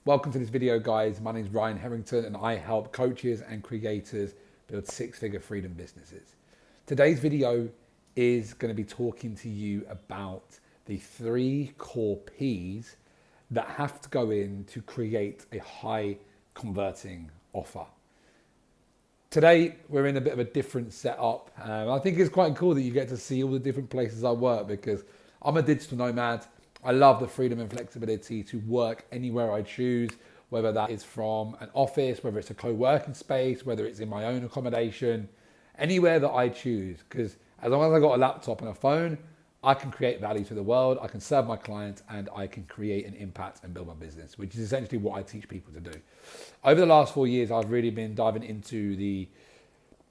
Welcome to this video, guys. My name is Ryan Harrington and I help coaches and creators build six-figure freedom businesses. Today's video is going to be talking to you about the 3 core P's that have to go in to create a high converting offer. Today, we're in a bit of a different setup. I think it's quite cool that you get to see all the different places I work because I'm a digital nomad. I love the freedom and flexibility to work anywhere I choose, whether that is from an office, whether it's a co-working space, whether it's in my own accommodation, anywhere that I choose. Because as long as I've got a laptop and a phone, I can create value to the world, I can serve my clients, and I can create an impact and build my business, which is essentially what I teach people to do. Over the last 4 years, I've really been diving into the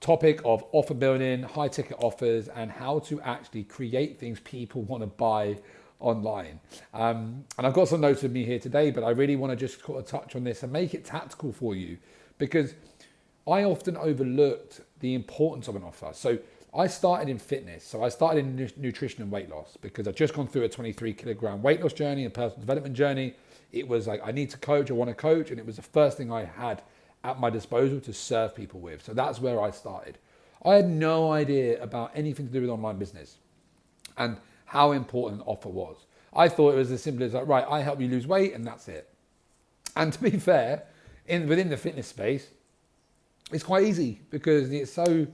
topic of offer building, high ticket offers, and how to actually create things people want to buy online. And I've got some notes with me here today, but I really want to just sort of touch on this and make it tactical for you because I often overlooked the importance of an offer. So I started in fitness. So I started in nutrition and weight loss because I've just gone through a 23 kilogram weight loss journey, a personal development journey. It was like, I need to coach, I want to coach. And it was the first thing I had at my disposal to serve people with. So that's where I started. I had no idea about anything to do with online business and how important an offer was. I thought it was as simple as like, right, I help you lose weight and that's it. And to be fair, within the fitness space, it's quite easy because it's so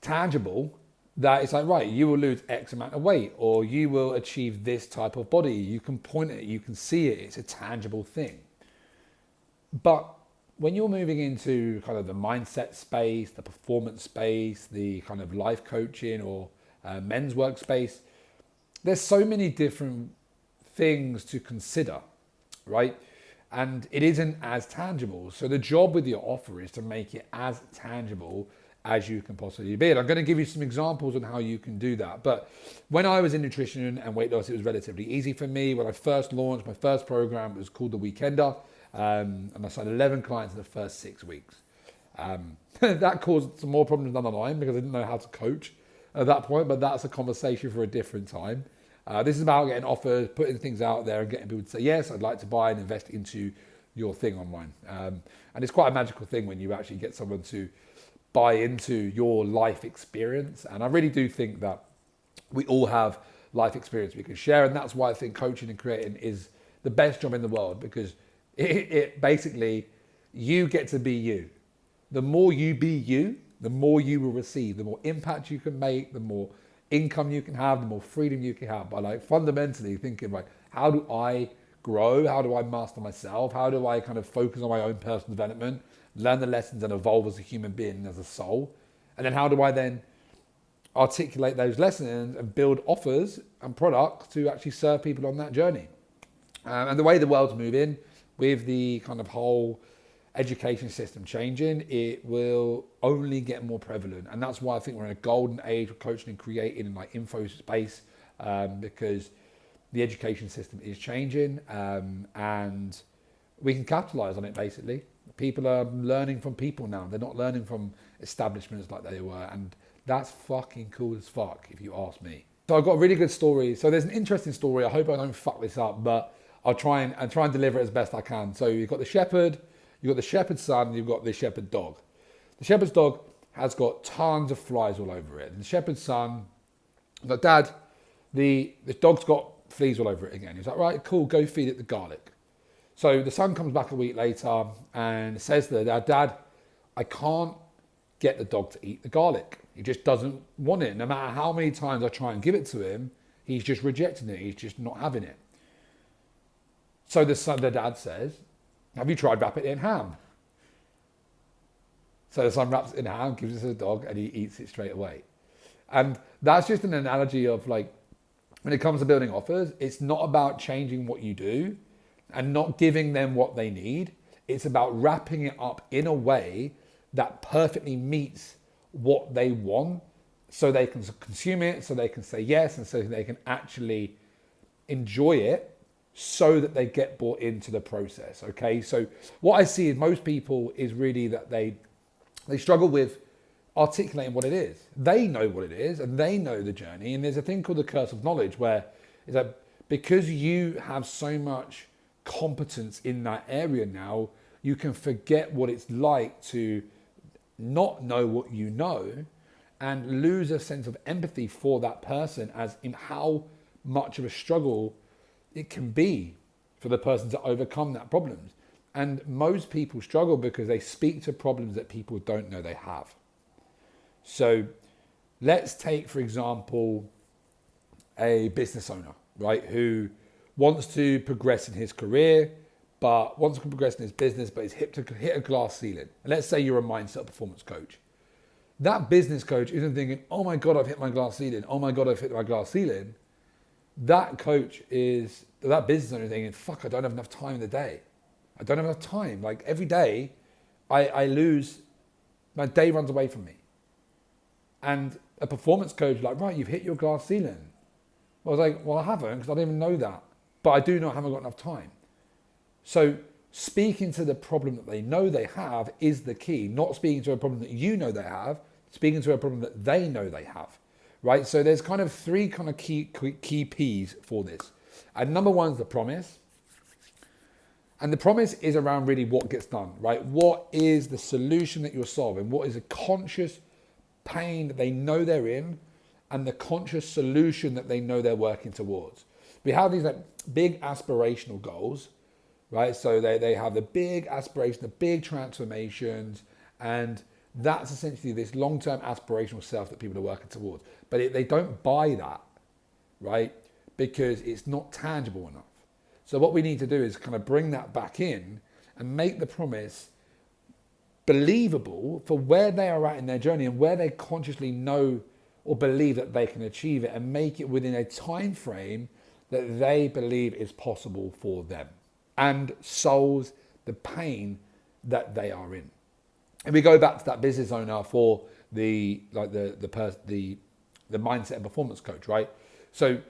tangible that it's like, right, you will lose X amount of weight or you will achieve this type of body. You can point at it, you can see it, it's a tangible thing. But when you're moving into kind of the mindset space, the performance space, the kind of life coaching or men's workspace, there's so many different things to consider, right? And it isn't as tangible. So the job with your offer is to make it as tangible as you can possibly be. And I'm going to give you some examples on how you can do that. But when I was in nutrition and weight loss, it was relatively easy for me. When I first launched, my first program was called The Weekender. And I signed 11 clients in the first 6 weeks. That caused some more problems down the line because I didn't know how to coach at that point, but that's a conversation for a different time. This is about getting offers, putting things out there and getting people to say, yes, I'd like to buy and invest into your thing online. And it's quite a magical thing when you actually get someone to buy into your life experience. And I really do think that we all have life experience we can share. And that's why I think coaching and creating is the best job in the world because it basically, you get to be you. The more you be you, the more you will receive, the more impact you can make, the more income you can have, the more freedom you can have. But like fundamentally thinking, like, how do I grow? How do I master myself? How do I kind of focus on my own personal development, learn the lessons and evolve as a human being and as a soul? And then how do I then articulate those lessons and build offers and products to actually serve people on that journey? And the way the world's moving with the kind of whole education system changing, it will only get more prevalent. And that's why I think we're in a golden age of coaching and creating in like info space because the education system is changing and we can capitalize on it basically. People are learning from people now. They're not learning from establishments like they were. And that's fucking cool as fuck if you ask me. So I've got a really good story. So there's an interesting story. I hope I don't fuck this up, but I'll try and deliver it as best I can. So you've got the shepherd, you've got the shepherd's son, and you've got the shepherd dog. The shepherd's dog has got tons of flies all over it. And the shepherd's son, like, Dad, the dog's got fleas all over it again. He's like, right, cool, go feed it the garlic. So the son comes back a week later and says to Dad, I can't get the dog to eat the garlic. He just doesn't want it. No matter how many times I try and give it to him, he's just rejecting it. He's just not having it. So the dad says, have you tried wrapping it in ham? So the son wraps it in ham, gives it to the dog, and he eats it straight away. And that's just an analogy of like, when it comes to building offers, it's not about changing what you do and not giving them what they need. It's about wrapping it up in a way that perfectly meets what they want so they can consume it, so they can say yes, and so they can actually enjoy it so that they get bought into the process, okay? So what I see in most people is really that they struggle with articulating what it is. They know what it is and they know the journey. And there's a thing called the curse of knowledge where it's that because you have so much competence in that area now, you can forget what it's like to not know what you know and lose a sense of empathy for that person as in how much of a struggle it can be for the person to overcome that problems. And most people struggle because they speak to problems that people don't know they have. So let's take, for example, a business owner, right, who wants to progress in his career, but wants to progress in his business, but is hit a glass ceiling. And let's say you're a mindset performance coach. That business coach isn't thinking, oh my God, I've hit my glass ceiling. Oh my God, I've hit my glass ceiling. That business owner is thinking, fuck, I don't have enough time in the day. I don't have enough time. Like every day I lose, my day runs away from me. And a performance coach is like, right, you've hit your glass ceiling. I was like, well, I haven't, because I didn't even know that. But I do know I haven't got enough time. So speaking to the problem that they know they have is the key, not speaking to a problem that you know they have, speaking to a problem that they know they have, right? So there's kind of three kind of key P's for this. And number one is the promise. And the promise is around really what gets done, right? What is the solution that you're solving? What is a conscious pain that they know they're in and the conscious solution that they know they're working towards? We have these like big aspirational goals, right? So they have the big aspiration, the big transformations, and that's essentially this long-term aspirational self that people are working towards. But they don't buy that, right? Because it's not tangible enough. So what we need to do is kind of bring that back in and make the promise believable for where they are at in their journey and where they consciously know or believe that they can achieve it, and make it within a time frame that they believe is possible for them and solves the pain that they are in. And we go back to that business owner for the mindset and performance coach, right? So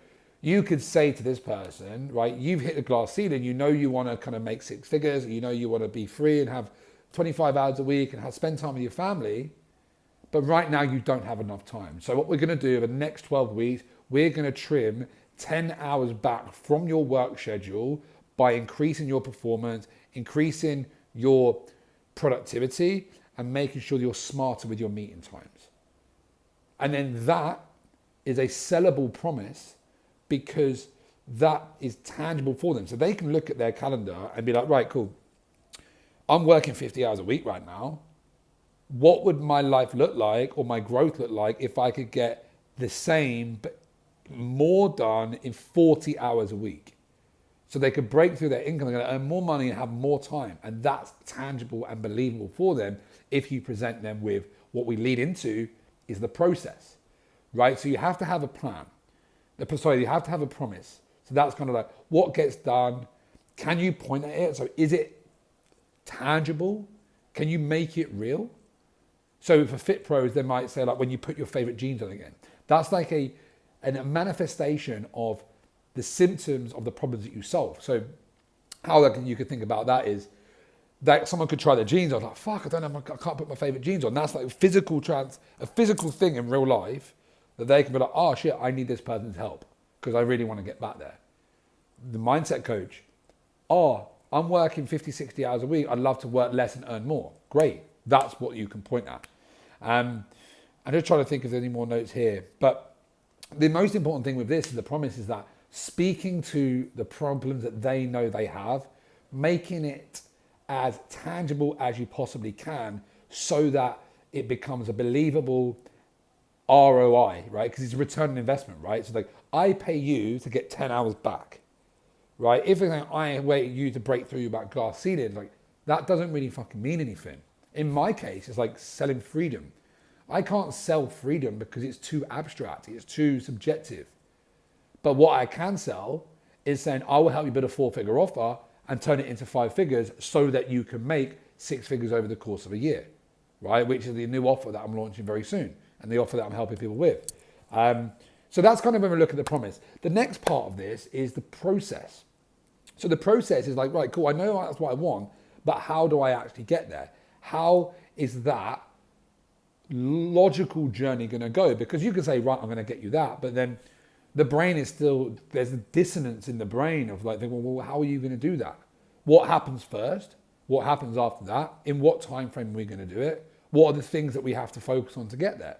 you could say to this person, right, you've hit the glass ceiling, you know you want to kind of make six figures, you know you want to be free and have 25 hours a week and spend time with your family, but right now you don't have enough time. So what we're going to do over the next 12 weeks, we're going to trim 10 hours back from your work schedule by increasing your performance, increasing your productivity, and making sure you're smarter with your meeting times. And then that is a sellable promise because that is tangible for them. So they can look at their calendar and be like, right, cool. I'm working 50 hours a week right now. What would my life look like or my growth look like if I could get the same but more done in 40 hours a week? So they could break through their income, they're going to earn more money and have more time. And that's tangible and believable for them if you present them with what we lead into is the process, right? So you have to have a plan. You have to have a promise. So that's kind of like what gets done. Can you point at it? So is it tangible? Can you make it real? So for fit pros, they might say like when you put your favorite jeans on again, that's like a manifestation of the symptoms of the problems that you solve. So how you could think about that is that someone could try their jeans on, like, fuck, I can't put my favorite jeans on. That's like a physical thing in real life that they can be like, oh shit, I need this person's help because I really want to get back there. The mindset coach, oh, I'm working 50, 60 hours a week. I'd love to work less and earn more. Great. That's what you can point at. I'm just trying to think if there's any more notes here. But the most important thing with this is the promise is that speaking to the problems that they know they have, making it as tangible as you possibly can so that it becomes a believable ROI, right? Because it's a return on investment, right? So like, I pay you to get 10 hours back, right? If I wait you to break through about glass ceiling, like that doesn't really fucking mean anything. In my case, it's like selling freedom. I can't sell freedom because it's too abstract, it's too subjective. But what I can sell is saying, I will help you build a 4-figure offer and turn it into 5 figures so that you can make 6 figures over the course of a year, right? Which is the new offer that I'm launching very soon and the offer that I'm helping people with. So that's kind of when we look at the promise. The next part of this is the process. So the process is like, right, cool, I know that's what I want, but how do I actually get there? How is that logical journey going to go? Because you can say, right, I'm going to get you that, but then the brain is still, there's a dissonance in the brain of like, well, how are you going to do that? What happens first? What happens after that? In what time frame are we going to do it? What are the things that we have to focus on to get there,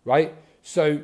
right? So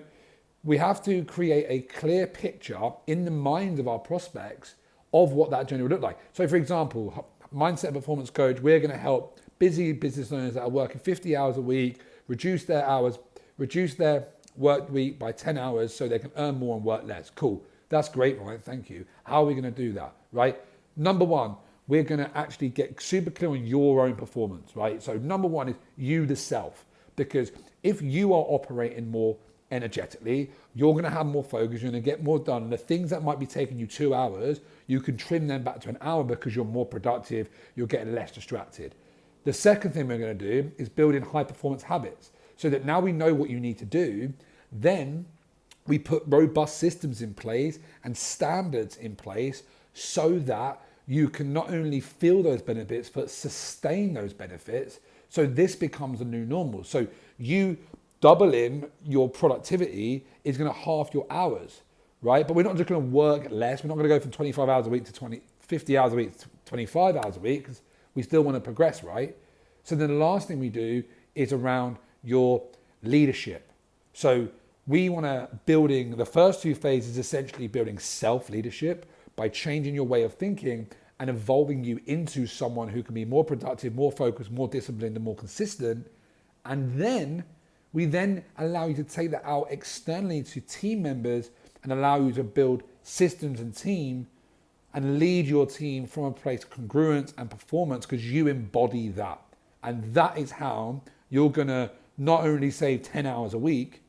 we have to create a clear picture in the minds of our prospects of what that journey would look like. So for example, Mindset Performance Coach, we're going to help busy business owners that are working 50 hours a week, reduce their work week by 10 hours so they can earn more and work less. Cool. That's great, right? Thank you. How are we going to do that, right? Number one, we're going to actually get super clear on your own performance, right? So number one is you, the self, because if you are operating more energetically, you're going to have more focus, you're going to get more done. And the things that might be taking you 2 hours, you can trim them back to an hour because you're more productive, you're getting less distracted. The second thing we're going to do is build in high performance habits so that now we know what you need to do. Then we put robust systems in place and standards in place so that you can not only feel those benefits, but sustain those benefits. So this becomes a new normal. So you doubling your productivity is going to halve your hours, right? But we're not just going to work less. We're not going to go from 25 hours a week to 50 hours a week to 25 hours a week because we still want to progress, right? So then the last thing we do is around your leadership. So we want to building the first two phases, essentially building self-leadership by changing your way of thinking and evolving you into someone who can be more productive, more focused, more disciplined, and more consistent. And then we then allow you to take that out externally to team members and allow you to build systems and team and lead your team from a place of congruence and performance because you embody that. And that is how you're going to not only save 10 hours a week,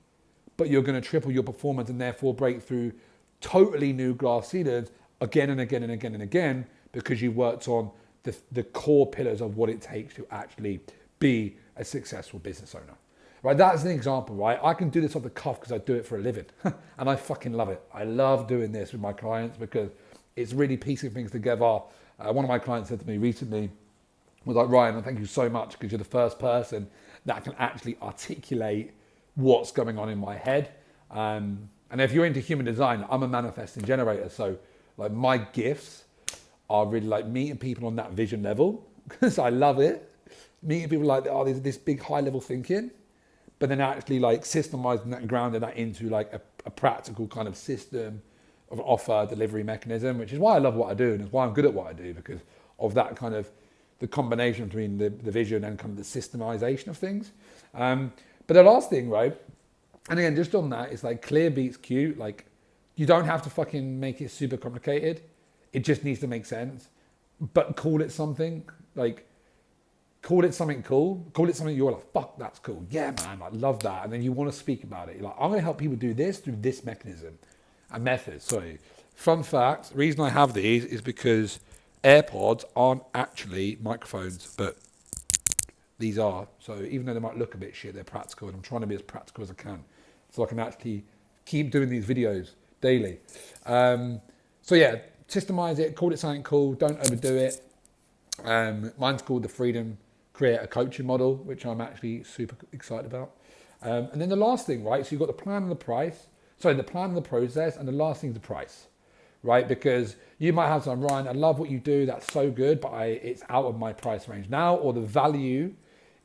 but you're going to triple your performance and therefore break through totally new glass ceilings again and again and again and again because you worked on the core pillars of what it takes to actually be a successful business owner. Right, that's an example, right? I can do this off the cuff because I do it for a living and I fucking love it. I love doing this with my clients because it's really piecing things together. One of my clients said to me recently, was like, Ryan, thank you so much because you're the first person that can actually articulate what's going on in my head. And if you're into human design, I'm a manifesting generator. So like my gifts are really like meeting people on that vision level because I love it. Meeting people like, oh, there's this big high level thinking, but then actually like systemizing that and grounding that into like a practical kind of system of offer delivery mechanism, which is why I love what I do and it's why I'm good at what I do because of that kind of the combination between the vision and kind of the systemization of things. But the last thing, right? And again, just on that, it's like clear beats cute. Like you don't have to fucking make it super complicated. It just needs to make sense, but call it something like, call it something cool. Call it something you're like, fuck, that's cool. Yeah, man, I love that. And then you want to speak about it. You're like, I'm going to help people do this through this mechanism and method. Sorry. Fun fact, the reason I have these is because AirPods aren't actually microphones, but these are. So even though they might look a bit shit, they're practical. And I'm trying to be as practical as I can so I can actually keep doing these videos daily. So yeah, systemize it, call it something cool. Don't overdo it. Mine's called the Freedom Creator Coaching Model, which I'm actually super excited about. And then the last thing, right? So you've got the plan and the price. Sorry, the plan and the process, and the last thing is the price, right? Because you might have some, Ryan, I love what you do. That's so good, but it's out of my price range now, or the value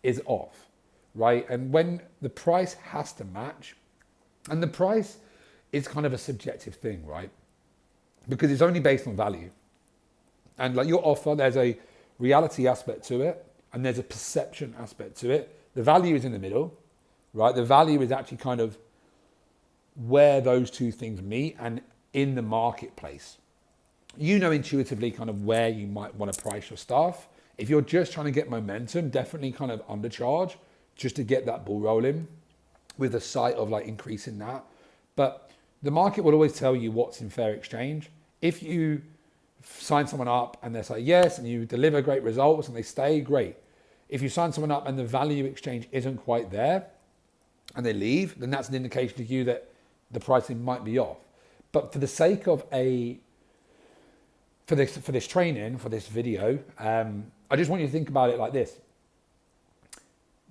is off, right? And when the price has to match, and the price is kind of a subjective thing, right? Because it's only based on value. And like your offer, there's a reality aspect to it, and there's a perception aspect to it. The value is in the middle, right? The value is actually kind of where those two things meet and in the marketplace. You know intuitively kind of where you might want to price your stuff. If you're just trying to get momentum, definitely kind of undercharge just to get that ball rolling with a sight of like increasing that. But the market will always tell you what's in fair exchange. If you sign someone up and they say yes and you deliver great results and they stay, great. If you sign someone up and the value exchange isn't quite there and they leave, then that's an indication to you that the pricing might be off. But for the sake of for this training, for this video, I just want you to think about it like this.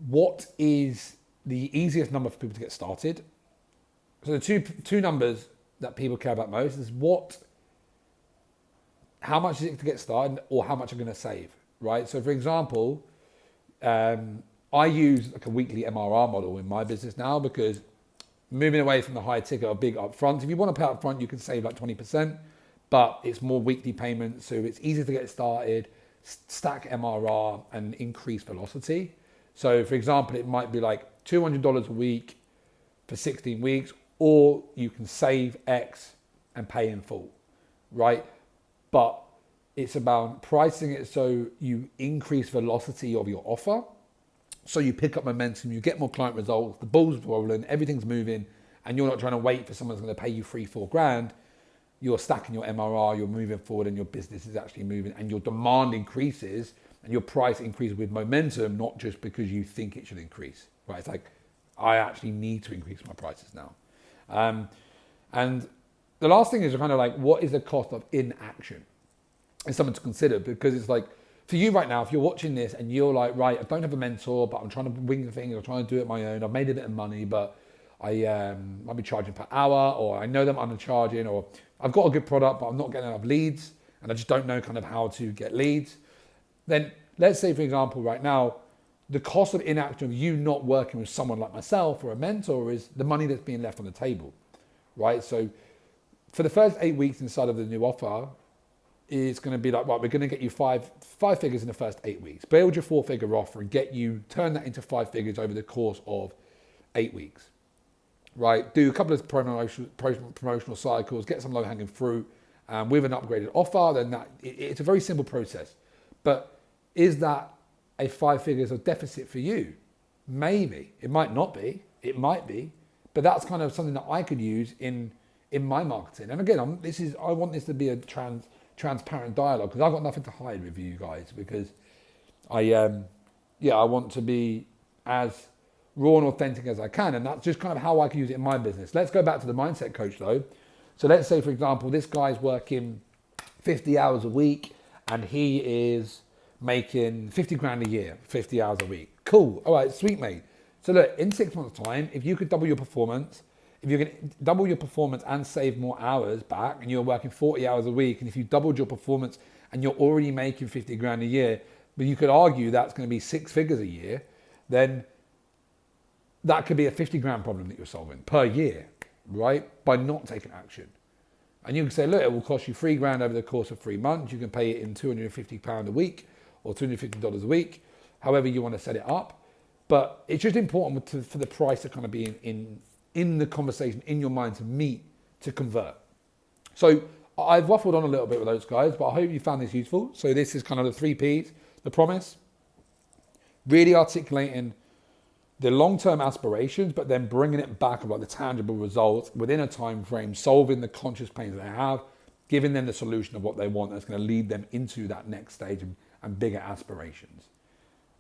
What is the easiest number for people to get started? So the two numbers that people care about most is what how much is it to get started or how much I'm going to save, right? So for example, I use like a weekly MRR model in my business now because moving away from the high ticket or big upfront, if you want to pay up front, you can save like 20%, but it's more weekly payments. So it's easier to get started, stack MRR and increase velocity. So for example, it might be like $200 a week for 16 weeks, or you can save X and pay in full, right? But it's about pricing it so you increase velocity of your offer. So you pick up momentum, you get more client results, the ball's rolling, everything's moving, and you're not trying to wait for someone's going to pay you $3-4 grand. You're stacking your MRR, you're moving forward, and your business is actually moving, and your demand increases, and your price increases with momentum, not just because you think it should increase, right? It's like, I actually need to increase my prices now. And the last thing is kind of like, what is the cost of inaction? It's something to consider, because it's like, for you right now, if you're watching this and you're like, right, I don't have a mentor, but I'm trying to wing the thing, I'm trying to do it my own, I've made a bit of money, but I'll be charging per hour, or I know that I'm undercharging, or I've got a good product, but I'm not getting enough leads, and I just don't know kind of how to get leads. Then let's say, for example, right now, the cost of inaction of you not working with someone like myself or a mentor is the money that's being left on the table, right? So for the first 8 weeks inside of the new offer, it's going to be like, right, we're going to get you five figures in the first 8 weeks. Build your 4-figure offer and turn that into 5 figures over the course of 8 weeks, right? Do a couple of promotional cycles, get some low-hanging fruit with an upgraded offer. Then it's a very simple process. But is that a 5 figures of deficit for you? Maybe. It might not be. It might be. But that's kind of something that I could use in my marketing. And again, I want this to be a transparent dialogue, because I've got nothing to hide with you guys, because I want to be as raw and authentic as I can, and that's just kind of how I can use it in my business. Let's go back to the mindset coach though. So let's say, for example, this guy's working 50 hours a week and he is making 50 grand a year, 50 hours a week. Cool. All right, sweet, mate. So look, in 6 months' time, if you could double your performance, if you can double your performance and save more hours back, and you're working 40 hours a week, and if you doubled your performance and you're already making 50 grand a year, but you could argue that's going to be 6 figures a year, then that could be a 50 grand problem that you're solving per year, right? By not taking action. And you can say, look, it will cost you 3 grand over the course of 3 months. You can pay it in £250 a week or $250 a week, however you want to set it up. But it's just important for the price to kind of be in the conversation, in your mind, to convert. So I've waffled on a little bit with those guys, but I hope you found this useful. So this is kind of the 3 Ps, the promise, really articulating the long-term aspirations, but then bringing it back about the tangible results within a time frame, solving the conscious pains that they have, giving them the solution of what they want that's going to lead them into that next stage and bigger aspirations.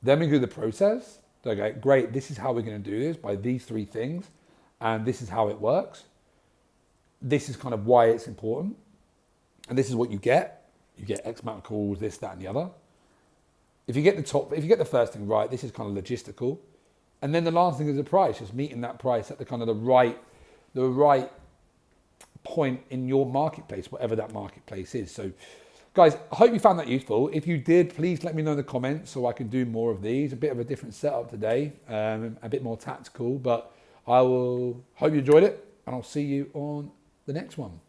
Then we do the process. Okay, great, this is how we're going to do this, by these 3 things, and this is how it works. This is kind of why it's important, and this is what you get. You get X amount of calls, this, that, and the other. If you get the first thing right, this is kind of logistical. And then the last thing is the price, just meeting that price at the kind of the right point in your marketplace, whatever that marketplace is. So guys, I hope you found that useful. If you did, please let me know in the comments so I can do more of these. A bit of a different setup today, a bit more tactical, but I will hope you enjoyed it, and I'll see you on the next one.